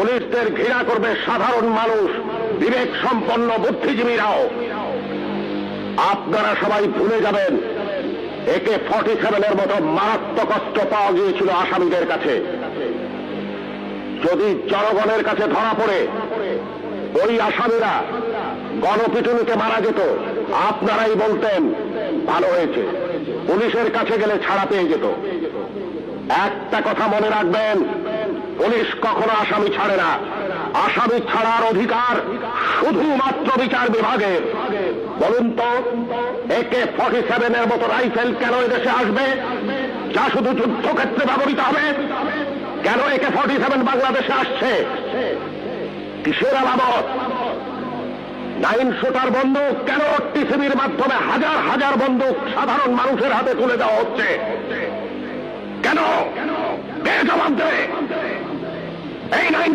পুলিশদের ঘৃণা করবে সাধারণ মানুষ, বিবেক সম্পন্ন বুদ্ধিজীবীরাও। আপনারা সবাই ভুলে যাবেন AK-47 মতো মারাত্মক অস্ত্র পাওয়া গিয়েছিল আসামিদের কাছে। যদি জনগণের কাছে ধরা পড়ে ওই আসামিরা গণপিটুনিতে মারা যেত, আপনারাই বলতেন ভালো হয়েছে, পুলিশের কাছে গেলে ছাড়া পেয়ে যেত। একটা কথা মনে রাখবেন, পুলিশ কখনো আসামি ছাড়ে না। আসামি ছাড়ার অধিকার শুধুমাত্র বিচার বিভাগের। বলুন তো, AK-47 মতো রাইফেল কেন এদেশে আসবে, যা শুধু যুদ্ধক্ষেত্রে ব্যবহৃত হবে? কেন AK-47 বাংলাদেশে আসছে? কিসের আলামত? 9 শুটার বন্দুক কেন TCBর মাধ্যমে হাজার হাজার বন্দুক সাধারণ মানুষের হাতে তুলে দেওয়া হচ্ছে? কেন? কে জবাব দেবে? এই 9